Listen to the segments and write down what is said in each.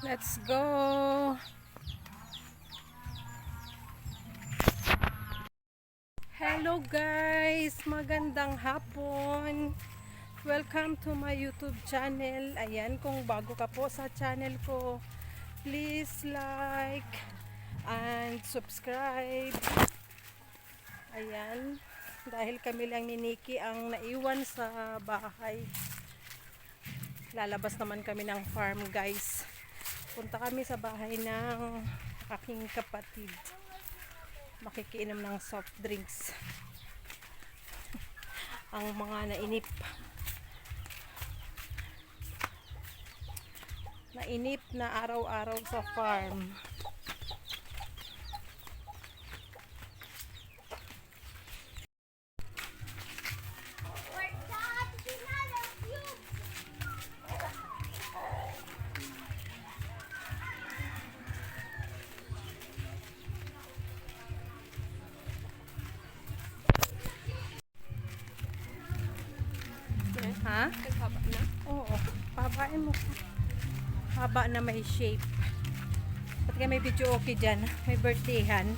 Let's go! Hello guys! Magandang hapon! Welcome to my YouTube channel. Ayan, kung bago ka po sa channel ko, please like and subscribe. Ayan, dahil kami lang ni Nikki ang naiwan sa bahay. Lalabas naman kami ng farm guys. Punta kami sa bahay ng aking kapatid. Makikiinom ng soft drinks. Ang mga nainip. Nainip na araw-araw sa farm. Ha? Haba na? Oo. Pabain mo. Haba na may shape. Ba't kaya may video okay dyan? May birthdayhan.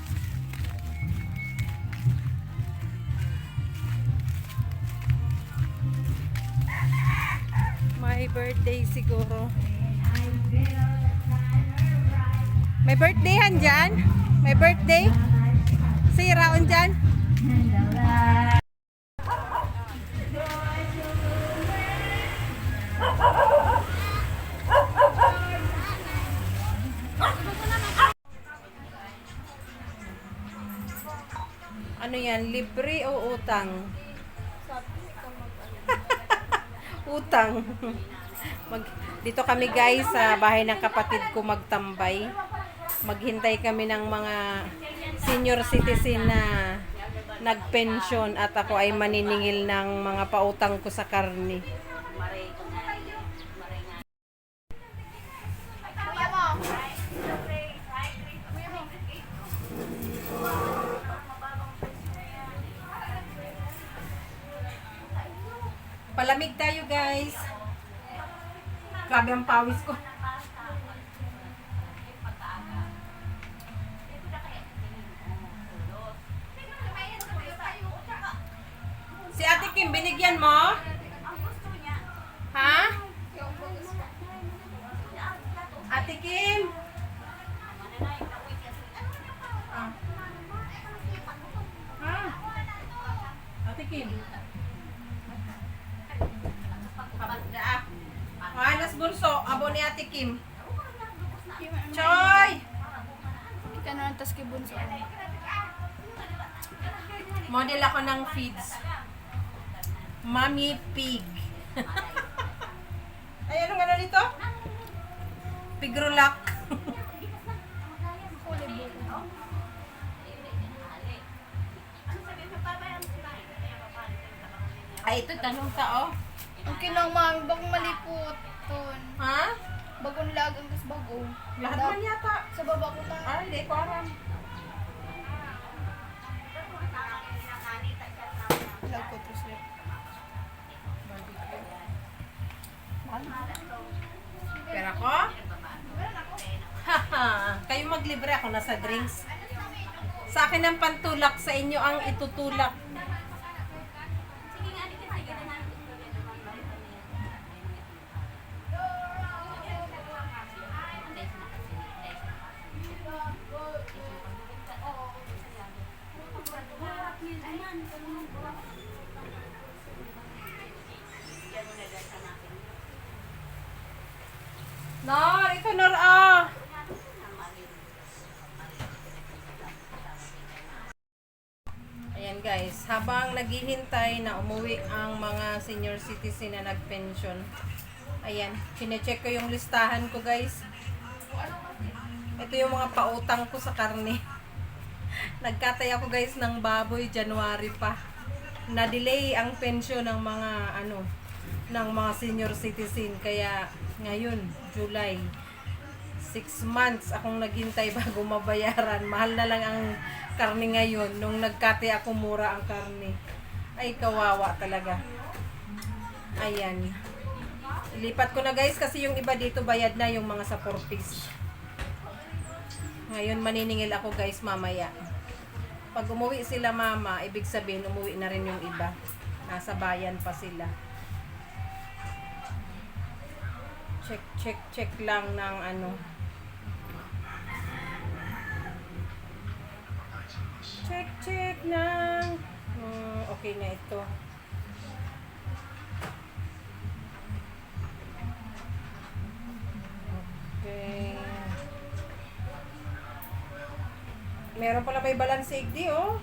May birthday siguro. May birthdayhan dyan? May birthday? Siraon dyan? Ano yan? Libre o utang? Utang. Dito kami guys sa bahay ng kapatid ko magtambay. Maghintay kami ng mga senior citizen na nagpensyon at ako ay maniningil ng mga pautang ko sa karne. Palamig tayo guys. Grabe ang pawis ko. Si Ate Kim, binigyan mo? Ha? Ate Kim? Ah. Ha? Ate Kim? Alas bunso, abo ni Ate Kim. Choy! Ika na lang tas kay bunso. Model ako ng feeds. Mommy Pig. Ay, anong ano dito? Pigrulak. Ay, ito tanong tao. Okay lang mami, bagong maliputon. Ha? Bagong lagang tas bago. Lahat man yata. Sa baba ko ta. Ay, hindi ko alam. Lag ko to slip. Pero ako? Haha. Kayo maglibre, ako nasa drinks. Sa akin ang pantulak, sa inyo ang itutulak. Nor, ito Nor ah. Ayan guys, habang naghihintay na umuwi ang mga senior citizen na nagpension. Ayan, chinecheck ko yung listahan ko guys. Ito yung mga pautang ko sa karne. Nagkatay ako guys ng baboy January pa. Na-delay ang pension ng mga ng mga senior citizen, kaya ngayon July 6 months akong naghintay bago mabayaran. Mahal na lang ang karne ngayon. Nung nagkatay ako, mura ang karne. Ay, kawawa talaga. Ayan. Lipat ko na guys kasi yung iba dito bayad na yung mga sa 4 piece. Ngayon maniningil ako guys mamaya. Pag umuwi sila mama, ibig sabihin umuwi na rin yung iba. Nasa bayan pa sila. Check lang ng ano. Check ng okay na ito. Okay. Meron pala may balance sigdi oh.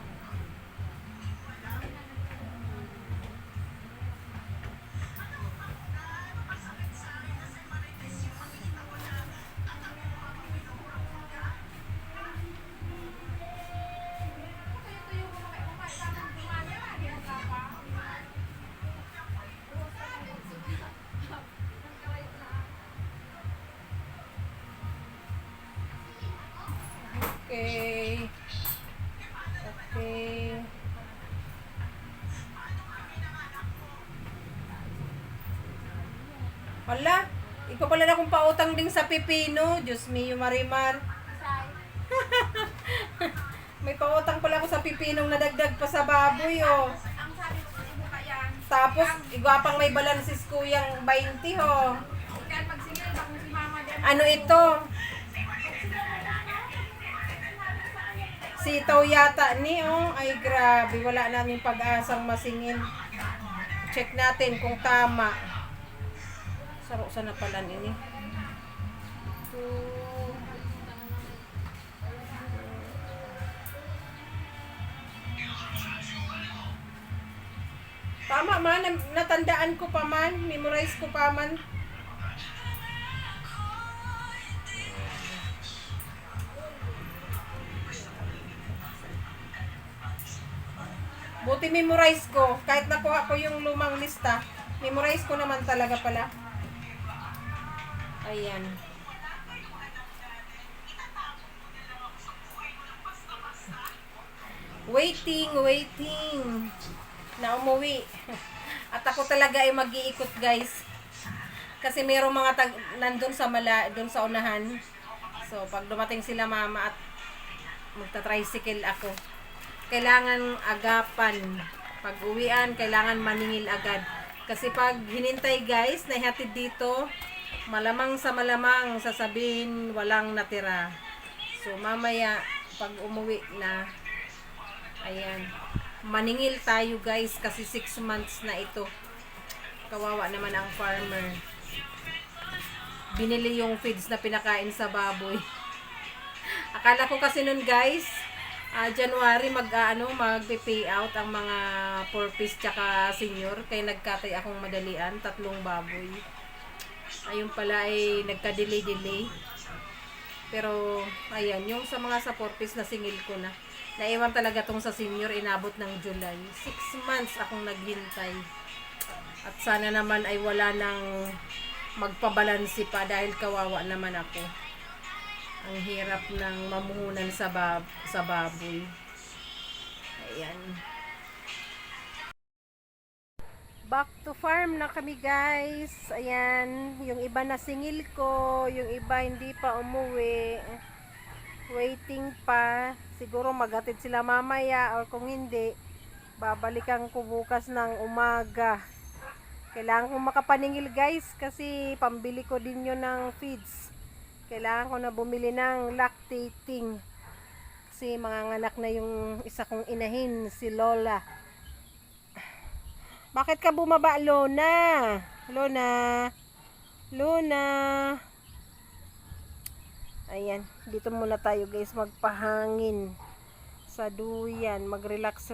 Okay. Okay. Hala, ikaw pala na kung pautang din sa pipino. Diyos mio, Marimar. May pautang pala ako sa pipinong nadagdag pa sa baboy, oh. Ang sabi ko sa ibo yan. Tapos, igwapang may balansis kuyang 20, oh. Ikan magsingil ba kung si mama din. Ano ito? Sitaw yata ni, oh. Ay, grabe. Wala namin pag-asang masingin. Check natin kung tama. Saro sana pala nini. Tama man, natandaan ko pa man, memorize ko pa man. Buti memorize ko, kahit nakuha ko yung lumang lista, memorize ko naman talaga pala. Ayan. Waiting. Na umuwi. At ako talaga ay mag-iikot guys. Kasi mayroong mga nandun sa dun sa unahan. So, pag dumating sila mama at magta-tricycle ako, kailangan agapan. Pag uwian, kailangan maningil agad. Kasi pag hinintay guys, naihatid dito, malamang sasabihin walang natira. So, mamaya, pag umuwi na, ayan, maningil tayo guys kasi 6 months na ito. Kawawa naman ang farmer. Binili yung feeds na pinakain sa baboy. Akala ko kasi nun guys, January mag-pay out ang mga 4 piece tsaka senior. Kaya nagkatay akong madalian, 3 baboy. Ayun pala ay nagka-delay. Pero ayan, yung sa mga sa 4 piece na singil ko na. Naiwan talaga tong sa senior, inabot ng July. 6 months akong naghintay. At sana naman ay wala nang magpabalansi pa dahil kawawa naman ako. Ang hirap ng mamuhunan sa baboy. Ayan. Back to farm na kami guys. Ayan, yung iba na singil ko, yung iba hindi pa umuwi. Waiting pa. Siguro maghatid sila mamaya or kung hindi, babalikan ko bukas ng umaga. Kailangan ko makapaningil guys kasi pambili ko din yun ng feeds. Kailangan ko na bumili ng lactating. Kasi manganganak na yung isa kong inahin, si Lola. Bakit ka bumaba, Lona? Lona. Ayan, dito muna tayo guys magpahangin sa duyan, mag-relax.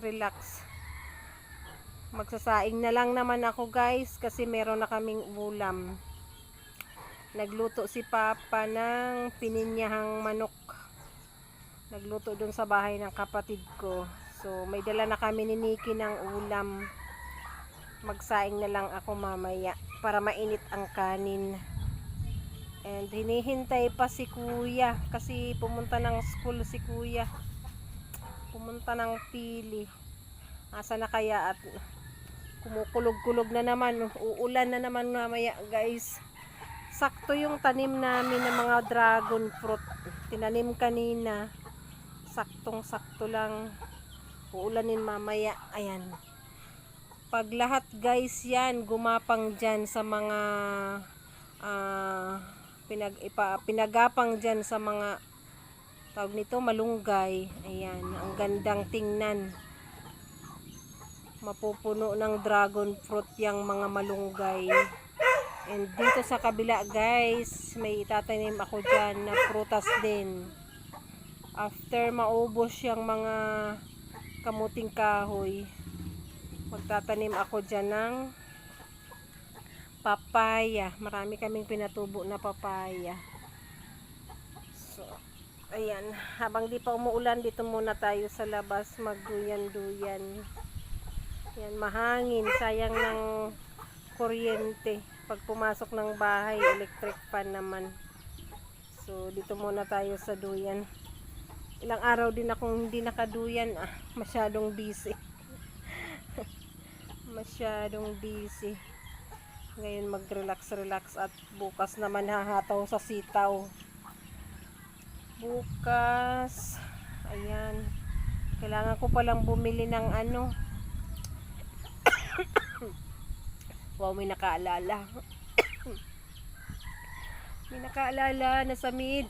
Magsasaing na lang naman ako guys kasi meron na kaming ulam. Nagluto si Papa ng pininyahang manok. Nagluto dun sa bahay ng kapatid ko. So may dala na kami ni Nikki ng ulam. Magsaing na lang ako mamaya para mainit ang kanin. And hinihintay pa si Kuya kasi pumunta ng school si Kuya. Pumunta ng Pili. Asa na kaya at Kumukulog-kulog na naman. Uulan na naman mamaya guys. Sakto yung tanim namin ng mga dragon fruit. Tinanim kanina. Saktong-sakto lang. Uulanin mamaya. Ayan. Pag lahat guys yan, gumapang dyan sa mga pinagapang dyan sa mga tawag nito, malunggay. Ayan. Ang gandang tingnan. Mapupuno ng dragon fruit yung mga malunggay. And dito sa kabila guys, may itatanim ako dyan na prutas din. After maubos yung mga kamuting kahoy, magtatanim ako dyan ng papaya. Marami kaming pinatubo na papaya. So, ayan. Habang di pa umuulan, dito muna tayo sa labas magduyan-duyan. Yan, mahangin. Sayang ng kuryente. Pag pumasok ng bahay, electric fan naman. So, dito muna tayo sa duyan. Ilang araw din akong hindi nakaduyan. Masyadong busy. Masyadong busy. Ngayon mag-relax at bukas naman hahataw sa sitaw. Bukas. Ayan. Kailangan ko palang bumili ng ano. Wow, may nakaalala. May nakaalala na sa mid.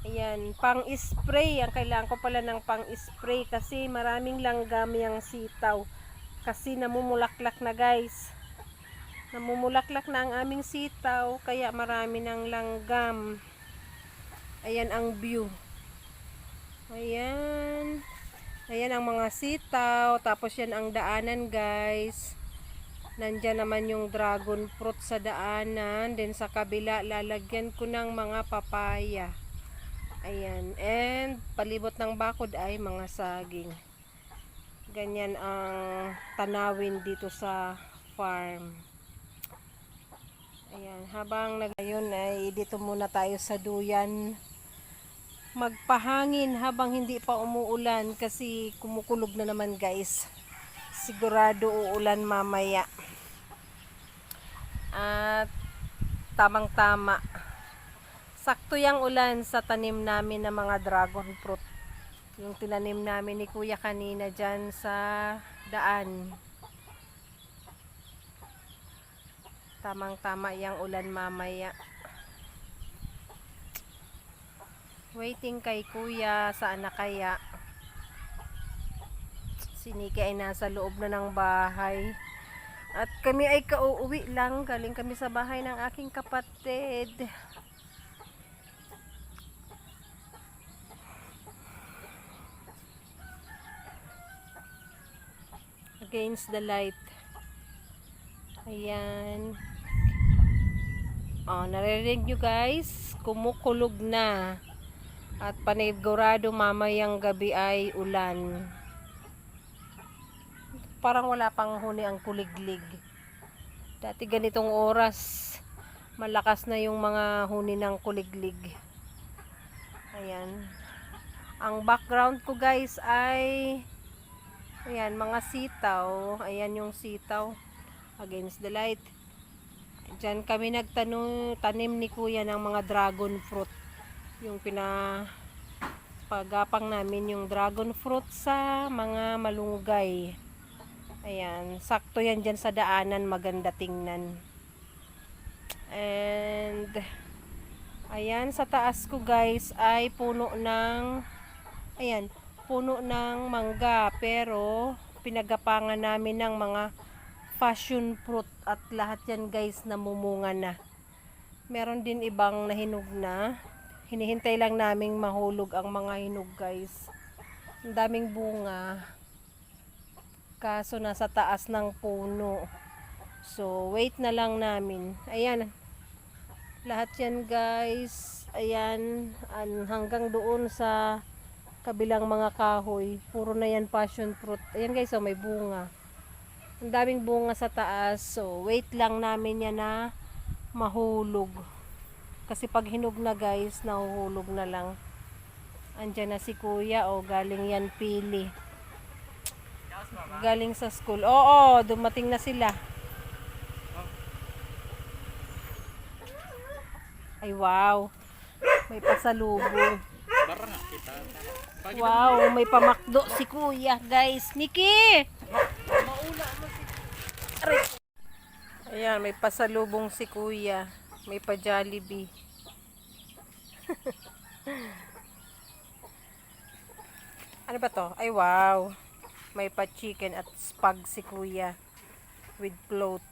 Ayan, pang-spray. Ang kailangan ko pala ng pang-spray kasi maraming langgam yung sitaw. Kasi namumulaklak na guys. Namumulaklak na ang aming sitaw. Kaya marami ng langgam. Ayan ang view. Ayan. Ayan ang mga sitaw. Tapos yan ang daanan guys. Nandyan naman yung dragon fruit sa daanan. Then sa kabila, lalagyan ko ng mga papaya. Ayan. And palibot ng bakod ay mga saging. Ganyan ang tanawin dito sa farm. Ayan. Habang ngayon ay dito muna tayo sa duyan. Magpahangin habang hindi pa umuulan kasi kumukulog na naman guys. Sigurado uulan mamaya. At tamang-tama. Sakto yang ulan sa tanim namin ng mga dragon fruit. Yung tinanim namin ni Kuya kanina dyan sa daan. Tamang-tama yang ulan mamaya. Waiting kay Kuya, saan na kaya? Si Nikki ay nasa loob na ng bahay. At kami ay kauuwi lang. Galing kami sa bahay ng aking kapatid. Against the light. Ayan. Oh, naririnig nyo guys. Kumukulog na. At panigurado mamayang gabi ay ulan. Parang wala pang huni ang kuliglig. Dati ganitong oras, malakas na yung mga huni ng kuliglig. Ayan. Ang background ko guys ay ayan, mga sitaw. Ayan yung sitaw. Against the light. Diyan kami tanim ni Kuya ng mga dragon fruit. Yung pagapang namin yung dragon fruit sa mga malunggay. Ayan, sakto yan dyan sa daanan, maganda tingnan. And ayan, sa taas ko guys ay puno ng mangga, pero pinagapangan namin ng mga passion fruit at lahat yan guys namumunga na. Meron din ibang nahinog na. Hinihintay lang naming mahulog ang mga hinog guys. Ang daming bunga. Kaso nasa taas ng puno. So, wait na lang namin. Ayan. Lahat yan guys. Ayan. Hanggang doon sa kabilang mga kahoy. Puro na yan passion fruit. Ayan guys, oh, may bunga. Ang daming bunga sa taas. So, wait lang namin yan na mahulog. Kasi pag hinog na guys, nahuhulog na lang. Andyan na si Kuya. O, galing yan pili. Galing sa school. Oo, dumating na sila. Ay, wow. May pasalubong. Wow, may pamakdo si kuya, guys. Nikki! Aray. Ayan, may pasalubong si kuya. May pa Jollibee. Ano ba to? Ay, wow. May pa chicken at spag si kuya. With float.